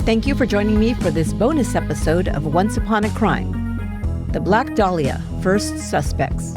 Thank you for joining me for this bonus episode of Once Upon a Crime, the Black Dahlia First Suspects.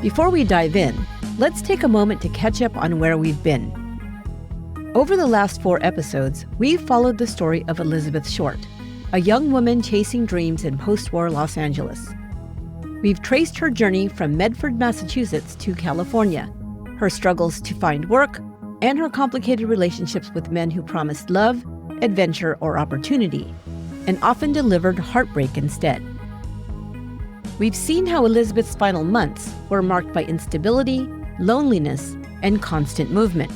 Before we dive in, let's take a moment to catch up on where we've been. Over the last 4 episodes, we've followed the story of Elizabeth Short, a young woman chasing dreams in post-war Los Angeles. We've traced her journey from Medford, Massachusetts to California, her struggles to find work, and her complicated relationships with men who promised love, adventure, or opportunity, and often delivered heartbreak instead. We've seen how Elizabeth's final months were marked by instability, loneliness, and constant movement,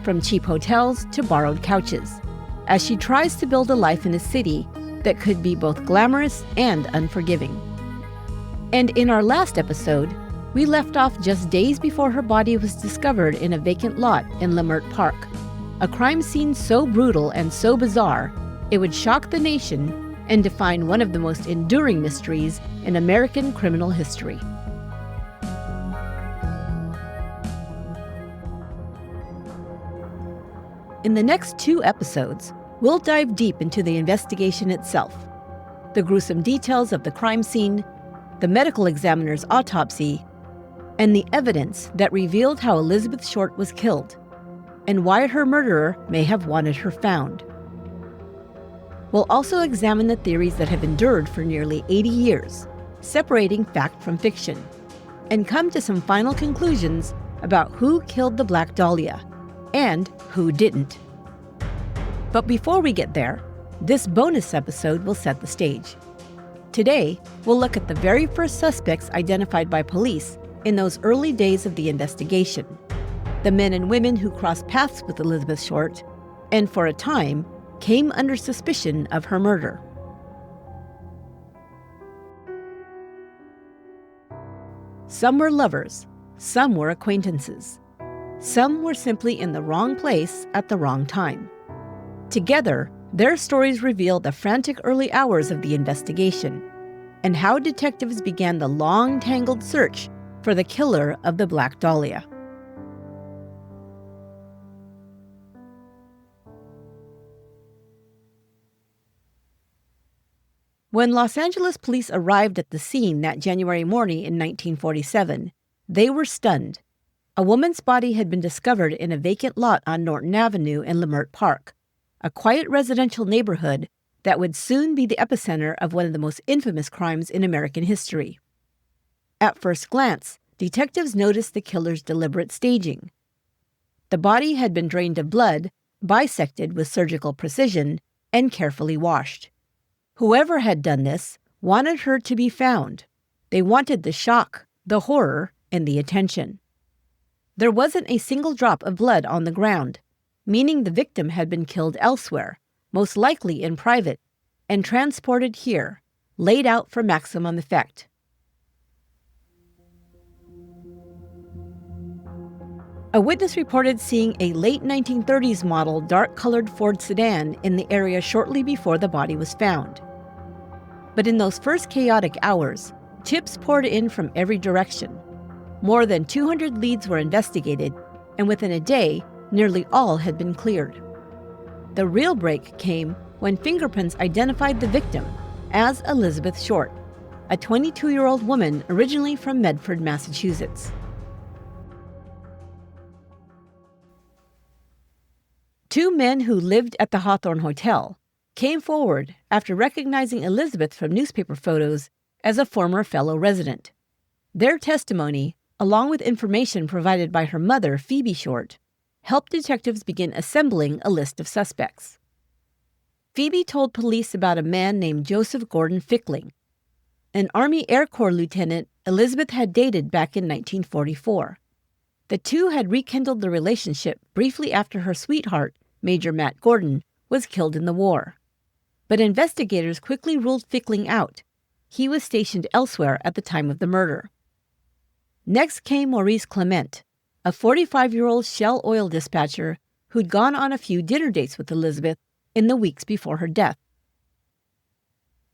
from cheap hotels to borrowed couches, as she tries to build a life in a city that could be both glamorous and unforgiving. And in our last episode, we left off just days before her body was discovered in a vacant lot in Leimert Park, a crime scene so brutal and so bizarre, it would shock the nation and define one of the most enduring mysteries in American criminal history. In the next 2 episodes, we'll dive deep into the investigation itself, the gruesome details of the crime scene, the medical examiner's autopsy, and the evidence that revealed how Elizabeth Short was killed, and why her murderer may have wanted her found. We'll also examine the theories that have endured for nearly 80 years, separating fact from fiction, and come to some final conclusions about who killed the Black Dahlia and who didn't. But before we get there, this bonus episode will set the stage. Today, we'll look at the very first suspects identified by police in those early days of the investigation, the men and women who crossed paths with Elizabeth Short and, for a time, came under suspicion of her murder. Some were lovers, some were acquaintances, some were simply in the wrong place at the wrong time. Together, their stories reveal the frantic early hours of the investigation and how detectives began the long, tangled search for the killer of the Black Dahlia. When Los Angeles police arrived at the scene that January morning in 1947, they were stunned. A woman's body had been discovered in a vacant lot on Norton Avenue in Leimert Park, a quiet residential neighborhood that would soon be the epicenter of one of the most infamous crimes in American history. At first glance, detectives noticed the killer's deliberate staging. The body had been drained of blood, bisected with surgical precision, and carefully washed. Whoever had done this wanted her to be found. They wanted the shock, the horror, and the attention. There wasn't a single drop of blood on the ground, meaning the victim had been killed elsewhere, most likely in private, and transported here, laid out for maximum effect. A witness reported seeing a late 1930s model dark-colored Ford sedan in the area shortly before the body was found. But in those first chaotic hours, tips poured in from every direction. More than 200 leads were investigated, and within a day, nearly all had been cleared. The real break came when fingerprints identified the victim as Elizabeth Short, a 22-year-old woman originally from Medford, Massachusetts. 2 men who lived at the Hawthorne Hotel came forward after recognizing Elizabeth from newspaper photos as a former fellow resident. Their testimony, along with information provided by her mother, Phoebe Short, helped detectives begin assembling a list of suspects. Phoebe told police about a man named Joseph Gordon Fickling, an Army Air Corps lieutenant Elizabeth had dated back in 1944. The two had rekindled the relationship briefly after her sweetheart, Major Matt Gordon, was killed in the war. But investigators quickly ruled Fickling out. He was stationed elsewhere at the time of the murder. Next came Maurice Clement, a 45-year-old Shell oil dispatcher who'd gone on a few dinner dates with Elizabeth in the weeks before her death.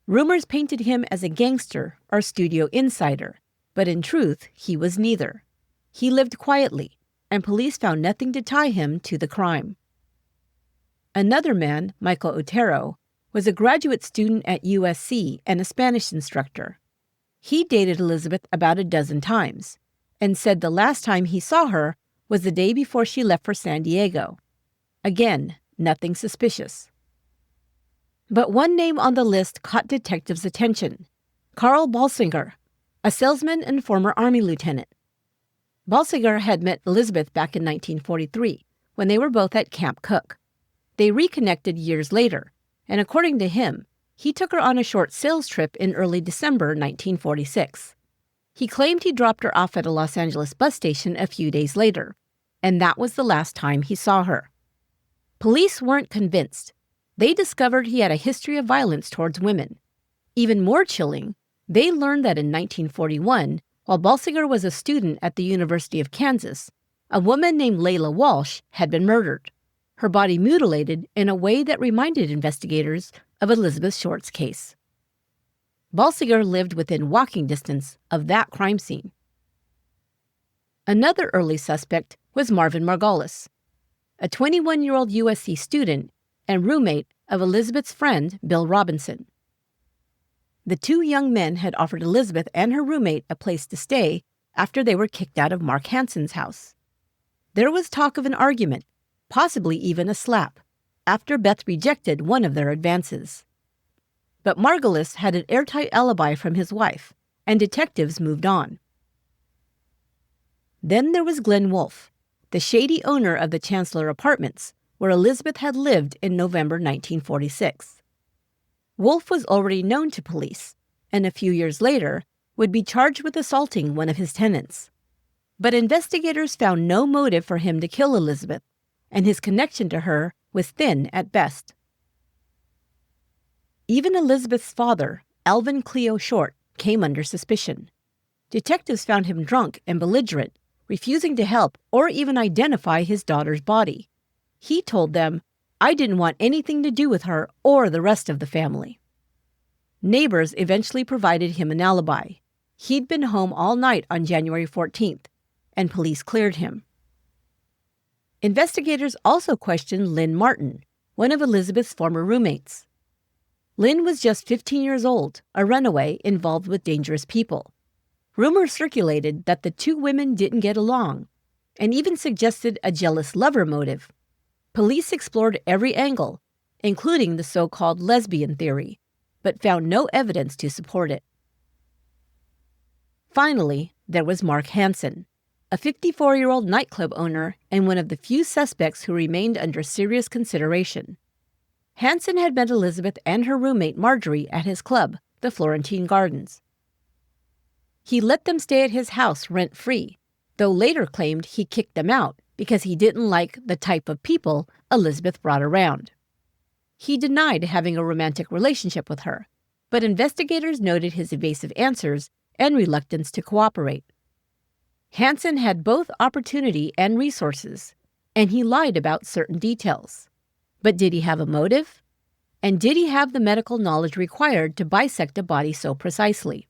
Rumors painted him as a gangster or studio insider, but in truth, he was neither. He lived quietly, and police found nothing to tie him to the crime. Another man, Michael Otero, was a graduate student at USC and a Spanish instructor. He dated Elizabeth about a dozen times and said the last time he saw her was the day before she left for San Diego. Again, nothing suspicious. But one name on the list caught detectives' attention: Carl Balsinger, a salesman and former Army lieutenant. Balsinger had met Elizabeth back in 1943 when they were both at Camp Cook. They reconnected years later, and according to him, he took her on a short sales trip in early December 1946. He claimed he dropped her off at a Los Angeles bus station a few days later, and that was the last time he saw her. Police weren't convinced. They discovered he had a history of violence towards women. Even more chilling, they learned that in 1941, while Balsinger was a student at the University of Kansas, a woman named Layla Walsh had been murdered, her body mutilated in a way that reminded investigators of Elizabeth Short's case. Balsinger lived within walking distance of that crime scene. Another early suspect was Marvin Margolis, a 21-year-old USC student and roommate of Elizabeth's friend, Bill Robinson. The two young men had offered Elizabeth and her roommate a place to stay after they were kicked out of Mark Hansen's house. There was talk of an argument, possibly even a slap, after Beth rejected one of their advances. But Margolis had an airtight alibi from his wife, and detectives moved on. Then there was Glenn Wolfe, the shady owner of the Chancellor Apartments, where Elizabeth had lived in November 1946. Wolfe was already known to police, and a few years later would be charged with assaulting one of his tenants. But investigators found no motive for him to kill Elizabeth, and his connection to her was thin at best. Even Elizabeth's father, Alvin Cleo Short, came under suspicion. Detectives found him drunk and belligerent, refusing to help or even identify his daughter's body. He told them, "I didn't want anything to do with her or the rest of the family." Neighbors eventually provided him an alibi. He'd been home all night on January 14th, and police cleared him. Investigators also questioned Lynn Martin, one of Elizabeth's former roommates. Lynn was just 15 years old, a runaway involved with dangerous people. Rumors circulated that the two women didn't get along, and even suggested a jealous lover motive. Police explored every angle, including the so-called lesbian theory, but found no evidence to support it. Finally, there was Mark Hansen, a 54-year-old nightclub owner and one of the few suspects who remained under serious consideration. Hansen had met Elizabeth and her roommate Marjorie at his club, the Florentine Gardens. He let them stay at his house rent-free, though later claimed he kicked them out because he didn't like the type of people Elizabeth brought around. He denied having a romantic relationship with her, but investigators noted his evasive answers and reluctance to cooperate. Hansen had both opportunity and resources, and he lied about certain details. But did he have a motive? And did he have the medical knowledge required to bisect a body so precisely?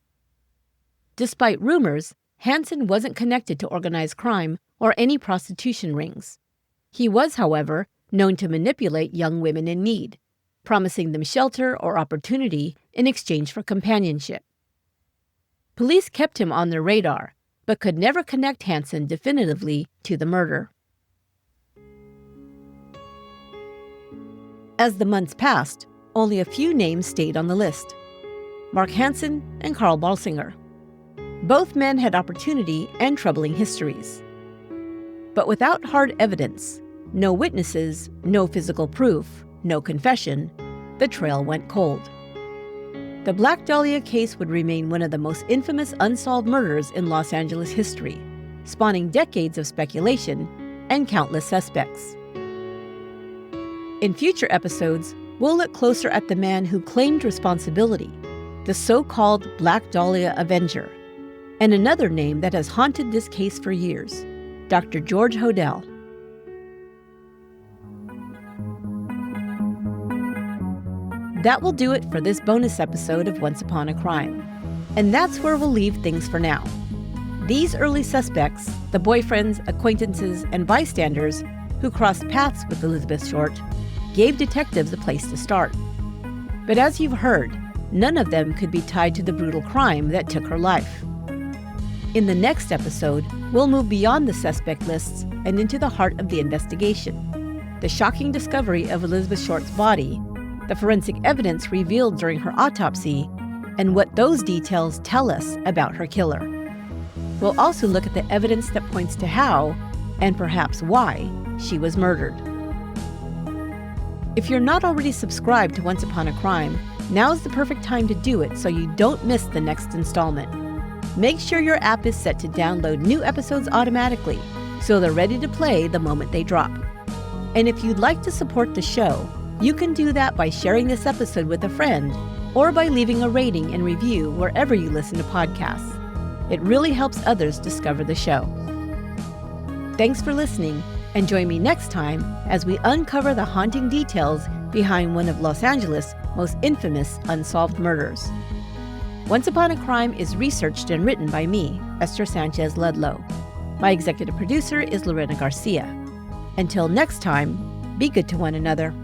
Despite rumors, Hansen wasn't connected to organized crime or any prostitution rings. He was, however, known to manipulate young women in need, promising them shelter or opportunity in exchange for companionship. Police kept him on their radar, but could never connect Hansen definitively to the murder. As the months passed, only a few names stayed on the list: Mark Hansen and Carl Balsinger. Both men had opportunity and troubling histories. But without hard evidence, no witnesses, no physical proof, no confession, the trail went cold. The Black Dahlia case would remain one of the most infamous unsolved murders in Los Angeles history, spawning decades of speculation and countless suspects. In future episodes, we'll look closer at the man who claimed responsibility, the so-called Black Dahlia Avenger, and another name that has haunted this case for years, Dr. George Hodel. That will do it for this bonus episode of Once Upon a Crime. And that's where we'll leave things for now. These early suspects, the boyfriends, acquaintances, and bystanders who crossed paths with Elizabeth Short, gave detectives a place to start. But as you've heard, none of them could be tied to the brutal crime that took her life. In the next episode, we'll move beyond the suspect lists and into the heart of the investigation. The shocking discovery of Elizabeth Short's body, the forensic evidence revealed during her autopsy, and what those details tell us about her killer. We'll also look at the evidence that points to how, and perhaps why, she was murdered. If you're not already subscribed to Once Upon a Crime, now's the perfect time to do it so you don't miss the next installment. Make sure your app is set to download new episodes automatically, so they're ready to play the moment they drop. And if you'd like to support the show, you can do that by sharing this episode with a friend or by leaving a rating and review wherever you listen to podcasts. It really helps others discover the show. Thanks for listening, and join me next time as we uncover the haunting details behind one of Los Angeles' most infamous unsolved murders. Once Upon a Crime is researched and written by me, Esther Sanchez-Ludlow. My executive producer is Lorena Garcia. Until next time, be good to one another.